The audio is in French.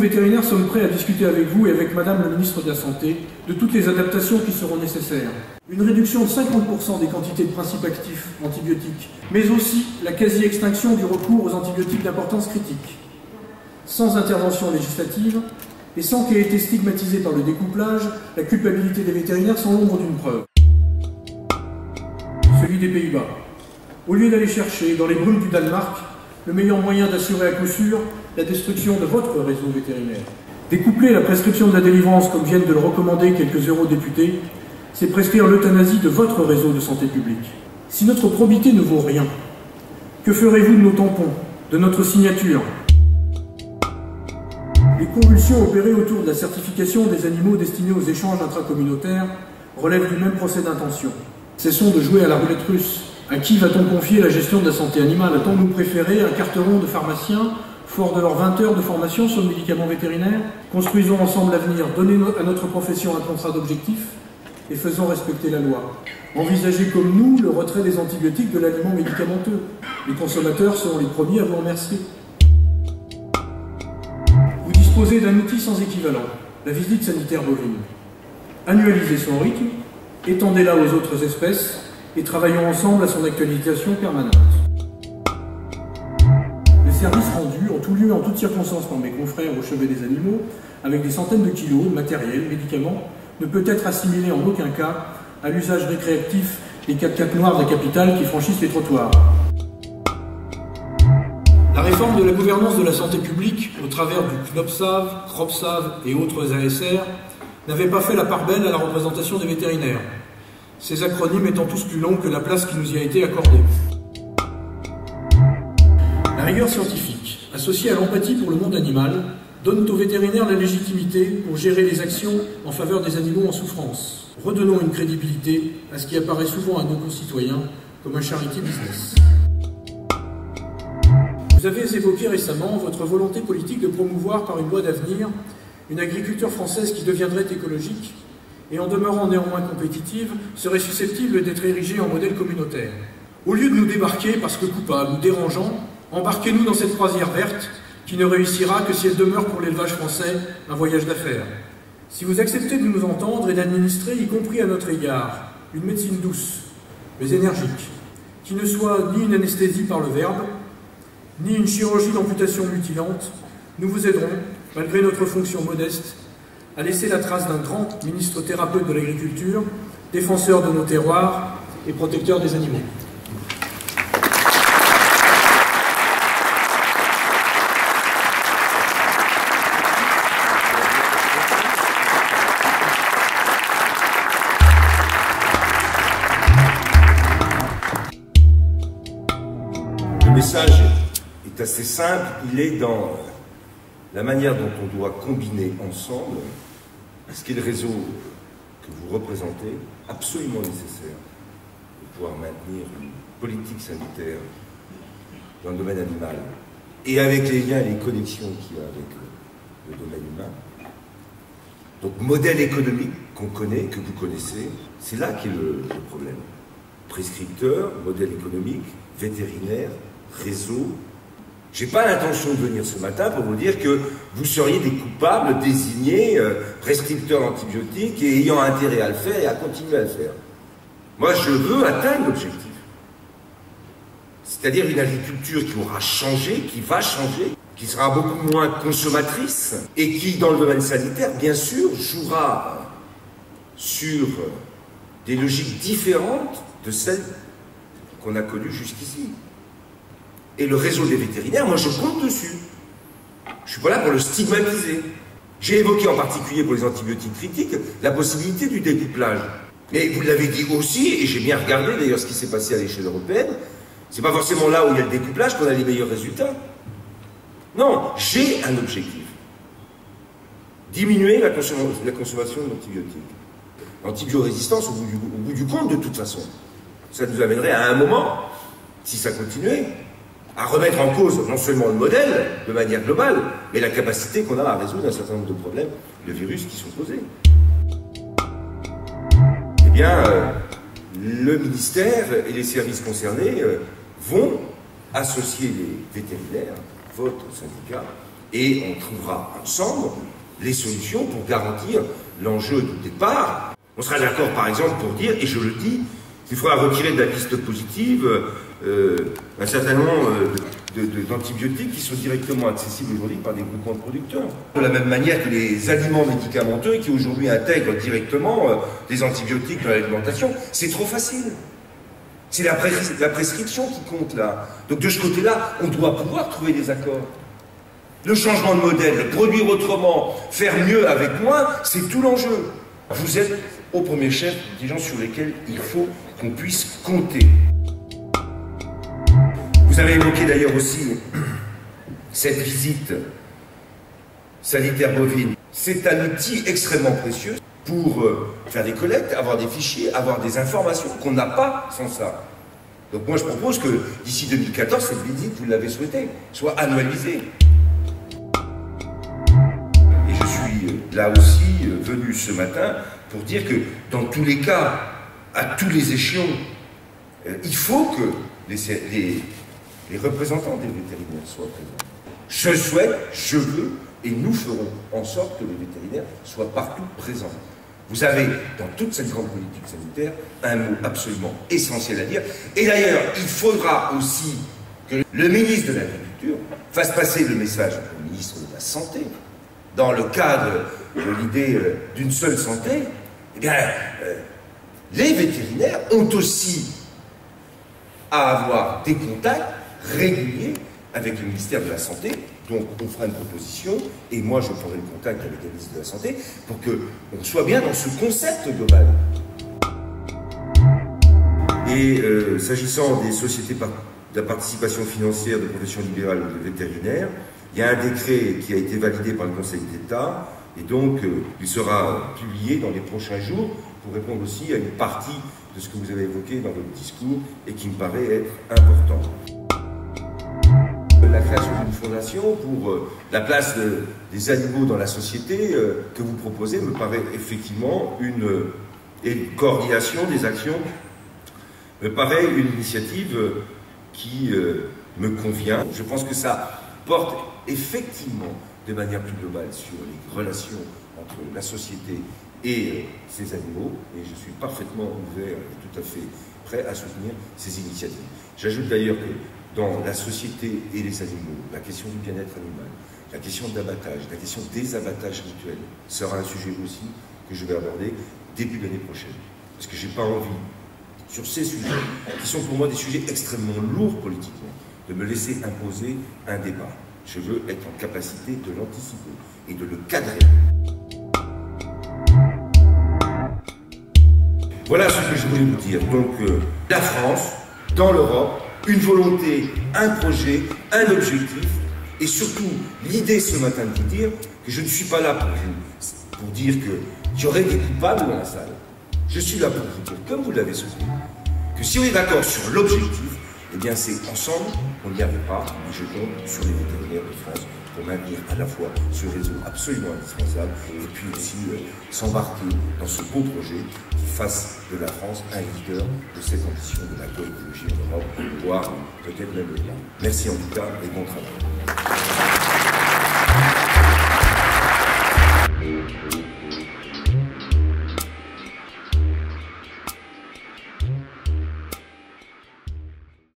vétérinaires sommes prêts à discuter avec vous et avec Madame le ministre de la Santé de toutes les adaptations qui seront nécessaires. Une réduction de 50% des quantités de principes actifs antibiotiques, mais aussi la quasi-extinction du recours aux antibiotiques d'importance critique. Sans intervention législative et sans qu'ait été stigmatisée par le découplage la culpabilité des vétérinaires sans l'ombre d'une preuve. Celui des Pays-Bas. Au lieu d'aller chercher dans les brumes du Danemark le meilleur moyen d'assurer à coup sûr la destruction de votre réseau vétérinaire. Découpler la prescription de la délivrance, comme viennent de le recommander quelques eurodéputés, c'est prescrire l'euthanasie de votre réseau de santé publique. Si notre probité ne vaut rien, que ferez-vous de nos tampons, de notre signature? Les convulsions opérées autour de la certification des animaux destinés aux échanges intracommunautaires relèvent du même procès d'intention. Cessons de jouer à la roulette russe. À qui va-t-on confier la gestion de la santé animale? A-t-on nous préféré un carteron de pharmaciens, forts de leurs 20 heures de formation sur le médicament vétérinaire? Construisons ensemble l'avenir, donnez à notre profession un contrat d'objectifs et faisons respecter la loi. Envisagez comme nous le retrait des antibiotiques de l'aliment médicamenteux. Les consommateurs seront les premiers à vous remercier. Vous disposez d'un outil sans équivalent, la visite sanitaire bovine. Annualisez son rythme, étendez-la aux autres espèces et travaillons ensemble à son actualisation permanente. Les services rendus en tout lieu, en toutes circonstances par mes confrères au chevet des animaux, avec des centaines de kilos de matériel, médicaments, ne peut être assimilé en aucun cas à l'usage récréatif des 4x4 noirs de la capitale qui franchissent les trottoirs. La réforme de la gouvernance de la santé publique, au travers du CNOPSAV, CROPSAV et autres ASR, n'avait pas fait la part belle à la représentation des vétérinaires, ces acronymes étant tous plus longs que la place qui nous y a été accordée. La rigueur scientifique, associée à l'empathie pour le monde animal, donne aux vétérinaires la légitimité pour gérer les actions en faveur des animaux en souffrance. Redonnons une crédibilité à ce qui apparaît souvent à nos concitoyens comme un charity business. Vous avez évoqué récemment votre volonté politique de promouvoir par une loi d'avenir une agriculture française qui deviendrait écologique et en demeurant néanmoins compétitive, serait susceptible d'être érigée en modèle communautaire. Au lieu de nous débarquer parce que coupables ou dérangeants, embarquez-nous dans cette croisière verte qui ne réussira que si elle demeure pour l'élevage français un voyage d'affaires. Si vous acceptez de nous entendre et d'administrer, y compris à notre égard, une médecine douce, mais énergique, qui ne soit ni une anesthésie par le verbe, ni une chirurgie d'amputation mutilante, nous vous aiderons, malgré notre fonction modeste, à laisser la trace d'un grand ministre thérapeute de l'agriculture, défenseur de nos terroirs et protecteur des animaux. Le message est assez simple, il est dans la manière dont on doit combiner ensemble ce qui est le réseau que vous représentez, absolument nécessaire pour pouvoir maintenir une politique sanitaire dans le domaine animal et avec les liens et les connexions qu'il y a avec le domaine humain. Donc modèle économique qu'on connaît, que vous connaissez, c'est là qu'est le problème. Prescripteur, modèle économique, vétérinaire, réseau. Je n'ai pas l'intention de venir ce matin pour vous dire que vous seriez des coupables désignés, prescripteurs d'antibiotiques et ayant intérêt à le faire et à continuer à le faire. Moi, je veux atteindre l'objectif. C'est-à-dire une agriculture qui aura changé, qui va changer, qui sera beaucoup moins consommatrice et qui, dans le domaine sanitaire, bien sûr, jouera sur des logiques différentes de celles qu'on a connues jusqu'ici. Et le réseau des vétérinaires, moi je compte dessus. Je ne suis pas là pour le stigmatiser. J'ai évoqué en particulier pour les antibiotiques critiques la possibilité du découplage. Mais vous l'avez dit aussi, et j'ai bien regardé d'ailleurs ce qui s'est passé à l'échelle européenne, c'est pas forcément là où il y a le découplage qu'on a les meilleurs résultats. Non, j'ai un objectif. Diminuer la consommation d'antibiotiques. L'antibiorésistance, au bout du compte, de toute façon, ça nous amènerait à un moment, si ça continuait, à remettre en cause non seulement le modèle de manière globale, mais la capacité qu'on a à résoudre un certain nombre de problèmes de virus qui sont posés. Eh bien, le ministère et les services concernés vont associer les vétérinaires, votre syndicat, Et on trouvera ensemble les solutions pour garantir l'enjeu de départ. On sera d'accord, par exemple, pour dire, et je le dis, qu'il faudra retirer de la liste positive un certain nombre d'antibiotiques qui sont directement accessibles aujourd'hui par des groupements de producteurs. De la même manière que les aliments médicamenteux qui aujourd'hui intègrent directement des antibiotiques dans l'alimentation, c'est trop facile. C'est la prescription qui compte là. Donc de ce côté-là, on doit pouvoir trouver des accords. Le changement de modèle, produire autrement, faire mieux avec moins, c'est tout l'enjeu. Vous êtes au premier chef des gens sur lesquels il faut qu'on puisse compter. Vous avez évoqué d'ailleurs aussi cette visite sanitaire bovine. C'est un outil extrêmement précieux pour faire des collectes, avoir des fichiers, avoir des informations qu'on n'a pas sans ça. Donc moi je propose que d'ici 2014, cette visite, vous l'avez souhaité, soit annualisée. Et je suis là aussi venu ce matin pour dire que dans tous les cas, à tous les échelons, il faut que les représentants des vétérinaires soient présents. Je souhaite, je veux, et nous ferons en sorte que les vétérinaires soient partout présents. Vous avez, dans toute cette grande politique sanitaire, un mot absolument essentiel à dire. Et d'ailleurs, il faudra aussi que le ministre de l'Agriculture fasse passer le message au ministre de la Santé. Dans le cadre de l'idée d'une seule santé, eh bien, les vétérinaires ont aussi à avoir des contacts réguliers avec le ministère de la Santé. Donc on fera une proposition et moi je prendrai le contact avec le ministre de la Santé pour qu'on soit bien dans ce concept global. Et s'agissant des sociétés de la participation financière de profession libérale ou de vétérinaires, il y a un décret qui a été validé par le Conseil d'État et donc il sera publié dans les prochains jours pour répondre aussi à une partie de ce que vous avez évoqué dans votre discours et qui me paraît être important. La création d'une fondation pour la place des animaux dans la société que vous proposez me paraît effectivement une coordination des actions, me paraît une initiative qui me convient. Je pense que ça porte effectivement de manière plus globale sur les relations entre la société et ces animaux, et je suis parfaitement ouvert et tout à fait prêt à soutenir ces initiatives. J'ajoute d'ailleurs que dans la société et les animaux, la question du bien-être animal, la question de l'abattage, la question des abattages rituels sera un sujet aussi que je vais aborder début de l'année prochaine. Parce que je n'ai pas envie, sur ces sujets, qui sont pour moi des sujets extrêmement lourds politiquement, de me laisser imposer un débat. Je veux être en capacité de l'anticiper et de le cadrer. Voilà ce que je voulais vous dire. Donc, la France, dans l'Europe, une volonté, un projet, un objectif, et surtout l'idée ce matin de vous dire que je ne suis pas là pour dire qu'il y aurait des coupables dans la salle. Je suis là pour vous dire, comme vous l'avez soutenu, que si on est d'accord sur l'objectif, eh bien c'est ensemble qu'on n'y arrivera, et je compte sur les vétérinaires de France pour maintenir à la fois ce réseau absolument indispensable et puis aussi s'embarquer dans ce beau projet qui fasse de la France un leader de cette ambition de l'agroécologie en Europe, voire peut-être même au-delà. Merci en tout cas et bon travail.